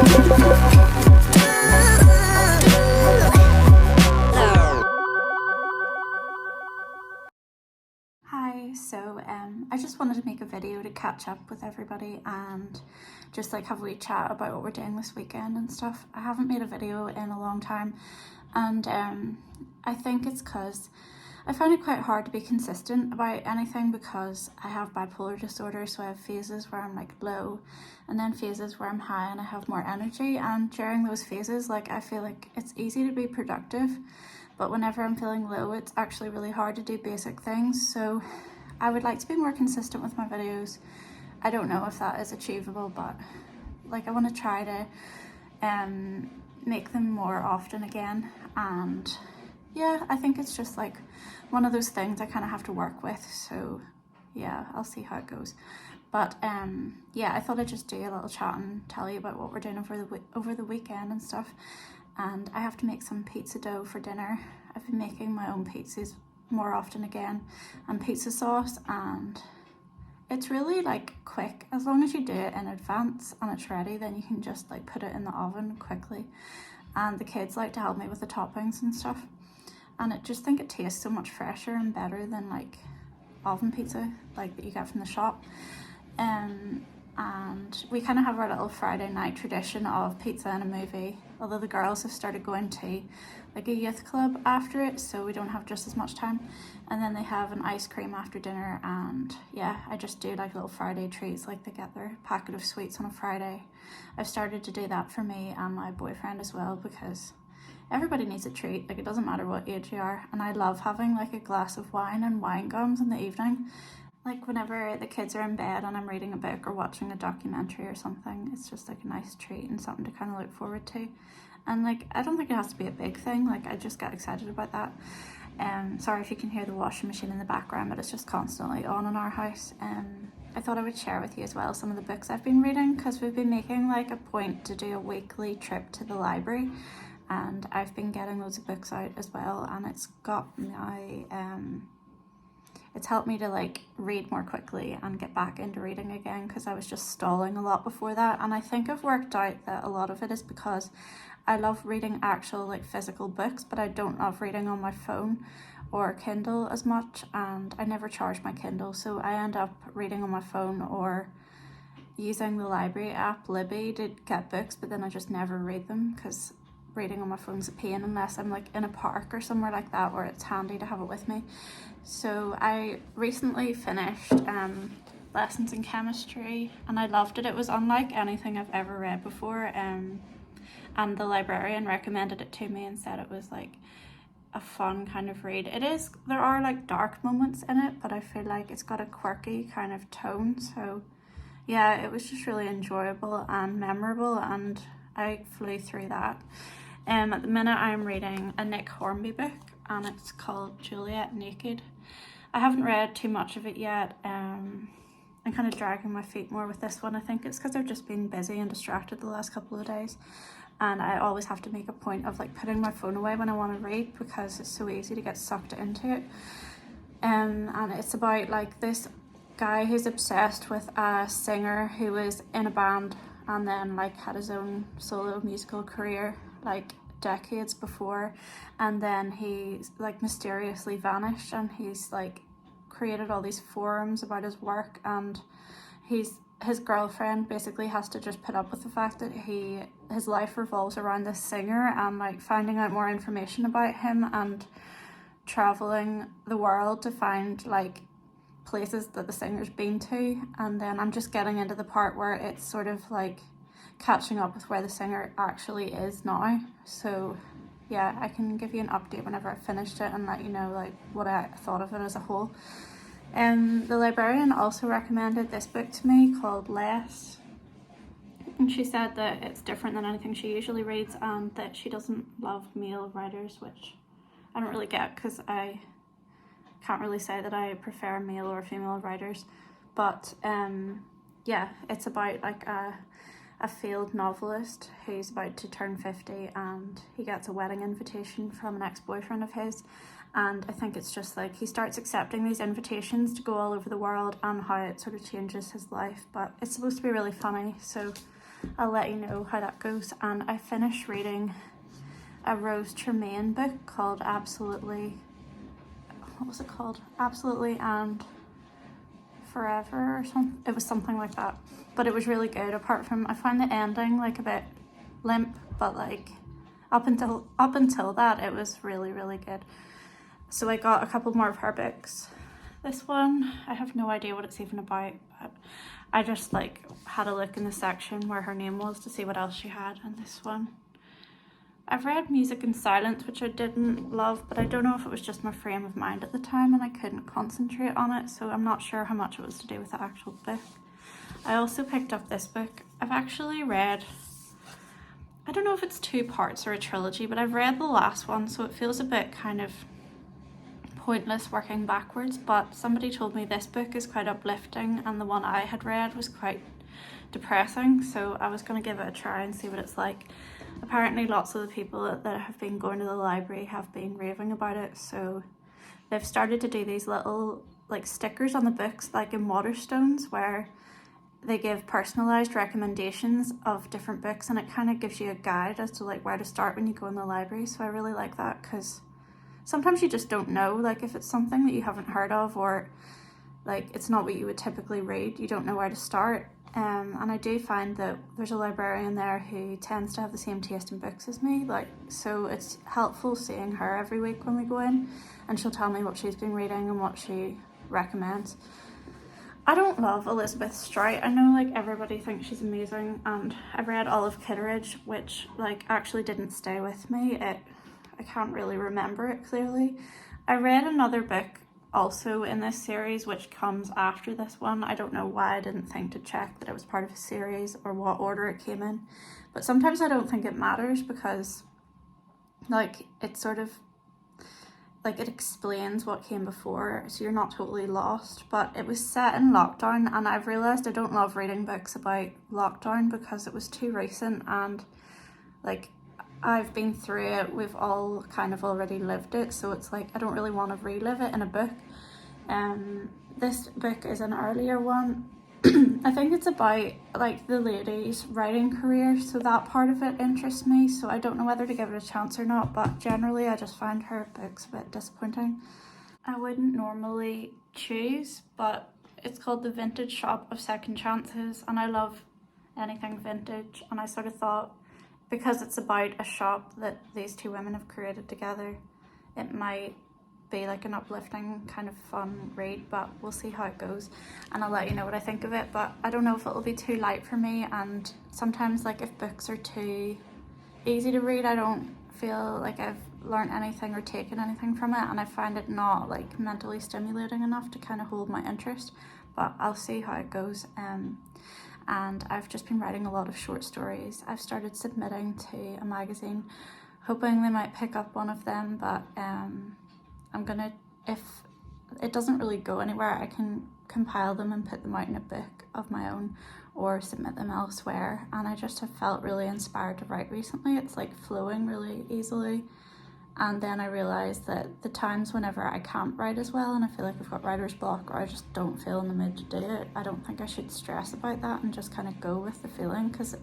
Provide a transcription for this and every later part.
Hi, so I just wanted to make a video to catch up with everybody and just like have a wee chat about what we're doing this weekend and stuff. I haven't made a video in a long time, and I think it's because I find it quite hard to be consistent about anything because I have bipolar disorder, so I have phases where I'm like low and then phases where I'm high and I have more energy, and during those phases like I feel like it's easy to be productive, but whenever I'm feeling low it's actually really hard to do basic things. So I would like to be more consistent with my videos. I don't know if that is achievable, but like I want to try to make them more often again. And yeah, I think it's just like one of those things I kind of have to work with, so yeah, I'll see how it goes. But yeah, I thought I'd just do a little chat and tell you about what we're doing over the weekend and stuff. And I have to make some pizza dough for dinner. I've been making my own pizzas more often again, and pizza sauce, and it's really like quick. As long as you do it in advance and it's ready, then you can just like put it in the oven quickly. And the kids like to help me with the toppings and stuff, and I just think it tastes so much fresher and better than like oven pizza like that you get from the shop. And we kind of have our little Friday night tradition of pizza and a movie, although the girls have started going to like a youth club after it, so we don't have just as much time. And then they have an ice cream after dinner, and yeah, I just do like little Friday treats, like they get their packet of sweets on a Friday. I've started to do that for me and my boyfriend as well, because everybody needs a treat, like it doesn't matter what age you are. And I love having like a glass of wine and wine gums in the evening. Like whenever the kids are in bed and I'm reading a book or watching a documentary or something, it's just like a nice treat and something to kind of look forward to. And like, I don't think it has to be a big thing, like I just get excited about that. Sorry if you can hear the washing machine in the background, but it's just constantly on in our house. I thought I would share with you as well some of the books I've been reading, because we've been making like a point to do a weekly trip to the library, and I've been getting loads of books out as well, and it's got my it's helped me to like read more quickly and get back into reading again, because I was just stalling a lot before that. And I think I've worked out that a lot of it is because I love reading actual like physical books, but I don't love reading on my phone or Kindle as much, and I never charge my Kindle, so I end up reading on my phone or using the library app Libby to get books, but then I just never read them because reading on my phone's a pain unless I'm like in a park or somewhere like that where it's handy to have it with me. So I recently finished Lessons in Chemistry, and I loved it. It was unlike anything I've ever read before, and the librarian recommended it to me and said it was like a fun kind of read. There are like dark moments in it, but I feel like it's got a quirky kind of tone, so yeah, it was just really enjoyable and memorable, and I flew through that. At the minute I'm reading a Nick Hornby book, and it's called Juliet Naked. I haven't read too much of it yet. I'm kind of dragging my feet more with this one. I think it's because I've just been busy and distracted the last couple of days, and I always have to make a point of like putting my phone away when I want to read because it's so easy to get sucked into it. And it's about like this guy who's obsessed with a singer who was in a band and then like had his own solo musical career like decades before, and then he like mysteriously vanished, and he's like created all these forums about his work, and his girlfriend basically has to just put up with the fact that his life revolves around this singer, and like finding out more information about him and traveling the world to find like places that the singer's been to. And then I'm just getting into the part where it's sort of like catching up with where the singer actually is now. So yeah, I can give you an update whenever I've finished it and let you know like what I thought of it as a whole. The librarian also recommended this book to me called Less, and she said that it's different than anything she usually reads, and that she doesn't love male writers, which I don't really get because I can't really say that I prefer male or female writers. But yeah, it's about like a failed novelist who's about to turn 50, and he gets a wedding invitation from an ex-boyfriend of his, and I think it's just like he starts accepting these invitations to go all over the world and how it sort of changes his life. But it's supposed to be really funny, so I'll let you know how that goes. And I finished reading a Rose Tremaine book called Absolutely, what was it called? Absolutely and Forever or something. It was something like that, but it was really good. Apart from, I found the ending like a bit limp, but like up until that it was really, really good. So I got a couple more of her books. This one, I have no idea what it's even about, but I just like had a look in the section where her name was to see what else she had. And this one, I've read Music in Silence, which I didn't love, but I don't know if it was just my frame of mind at the time and I couldn't concentrate on it, so I'm not sure how much it was to do with the actual book. I also picked up this book. I've actually read, I don't know if it's 2 parts or a trilogy, but I've read the last one, so it feels a bit kind of pointless working backwards, but somebody told me this book is quite uplifting and the one I had read was quite depressing, so I was going to give it a try and see what it's like. Apparently lots of the people that have been going to the library have been raving about it, so they've started to do these little like stickers on the books like in Waterstones where they give personalized recommendations of different books and it kind of gives you a guide as to like where to start when you go in the library. So I really like that because sometimes you just don't know, like if it's something that you haven't heard of or like it's not what you would typically read, you don't know where to start. And I do find that there's a librarian there who tends to have the same taste in books as me, like, so it's helpful seeing her every week when we go in and she'll tell me what she's been reading and what she recommends. I don't love Elizabeth Strout. I know like everybody thinks she's amazing, and I read Olive Kitteridge, which like actually didn't stay with me. I can't really remember it clearly. I read another book also in this series which comes after this one. I don't know why I didn't think to check that it was part of a series or what order it came in, but sometimes I don't think it matters because like it's sort of like it explains what came before, so you're not totally lost. But it was set in lockdown and I've realised I don't love reading books about lockdown because it was too recent and like I've been through it, we've all kind of already lived it, so it's like I don't really want to relive it in a book. This book is an earlier one. I think it's about like the lady's writing career, so that part of it interests me, so I don't know whether to give it a chance or not, but generally I just find her books a bit disappointing. I wouldn't normally choose, but it's called The Vintage Shop of Second Chances and I love anything vintage, and I sort of thought because it's about a shop that these 2 women have created together, it might be like an uplifting kind of fun read, but we'll see how it goes and I'll let you know what I think of it. But I don't know if it'll be too light for me, and sometimes like if books are too easy to read I don't feel like I've learned anything or taken anything from it, and I find it not like mentally stimulating enough to kind of hold my interest, but I'll see how it goes. And I've just been writing a lot of short stories. I've started submitting to a magazine, hoping they might pick up one of them, but I'm gonna, if it doesn't really go anywhere, I can compile them and put them out in a book of my own or submit them elsewhere. And I just have felt really inspired to write recently. It's like flowing really easily. And then I realised that the times whenever I can't write as well and I feel like I've got writer's block or I just don't feel in the mood to do it, I don't think I should stress about that and just kind of go with the feeling. Because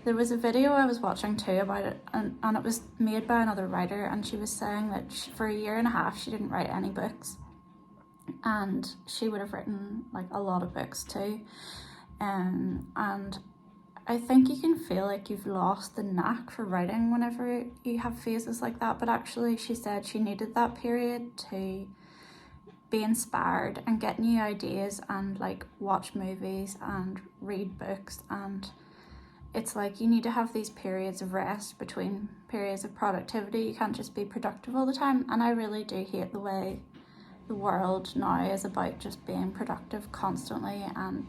there was a video I was watching too about it, and it was made by another writer, and she was saying that for 1.5 years she didn't write any books, and she would have written like a lot of books too. And I think you can feel like you've lost the knack for writing whenever you have phases like that, but actually she said she needed that period to be inspired and get new ideas and like watch movies and read books, and it's like you need to have these periods of rest between periods of productivity. You can't just be productive all the time, and I really do hate the way the world now is about just being productive constantly, and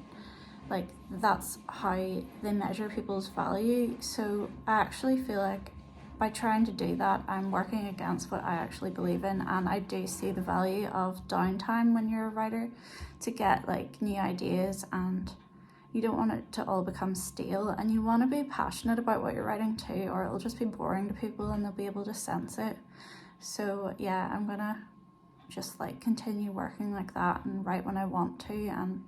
like that's how they measure people's value. So I actually feel like by trying to do that I'm working against what I actually believe in, and I do see the value of downtime when you're a writer to get like new ideas, and you don't want it to all become stale, and you want to be passionate about what you're writing too, or it'll just be boring to people and they'll be able to sense it. So yeah, I'm gonna just like continue working like that and write when I want to, and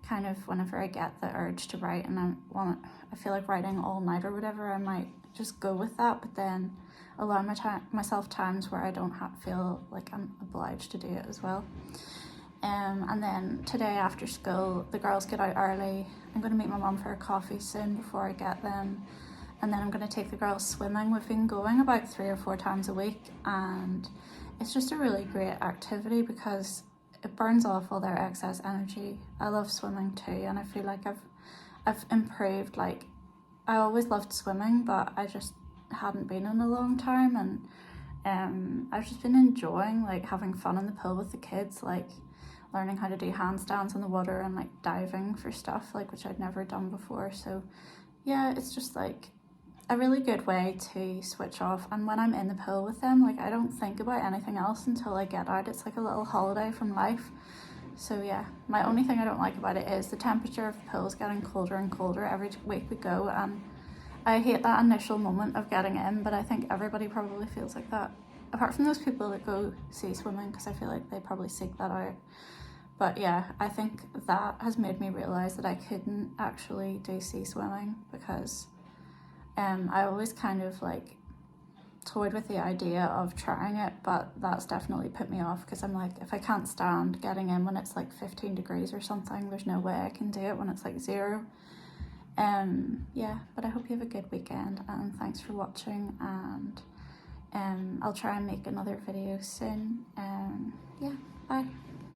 kind of whenever I get the urge to write and I feel like writing all night or whatever, I might just go with that, but then allow myself times where I don't feel like I'm obliged to do it as well. And then today after school, the girls get out early. I'm going to meet my mum for a coffee soon before I get them. And then I'm going to take the girls swimming. We've been going about 3 or 4 times a week, and it's just a really great activity because it burns off all their excess energy. I love swimming too, and I feel like I've improved. Like, I always loved swimming, but I just hadn't been in a long time, and I've just been enjoying like having fun in the pool with the kids, like learning how to do handstands in the water and like diving for stuff, like, which I'd never done before. So yeah, it's just like a really good way to switch off. And when I'm in the pool with them, like, I don't think about anything else until I get out. It's like a little holiday from life. So yeah, my only thing I don't like about it is the temperature of the pool is getting colder and colder every week we go, and I hate that initial moment of getting in, but I think everybody probably feels like that, apart from those people that go sea swimming, because I feel like they probably seek that out. But yeah, I think that has made me realise that I couldn't actually do sea swimming, because I always kind of like toyed with the idea of trying it, but that's definitely put me off, because I'm like, if I can't stand getting in when it's like 15 degrees or something, there's no way I can do it when it's like 0. Yeah, but I hope you have a good weekend, and thanks for watching, and I'll try and make another video soon. Yeah, bye.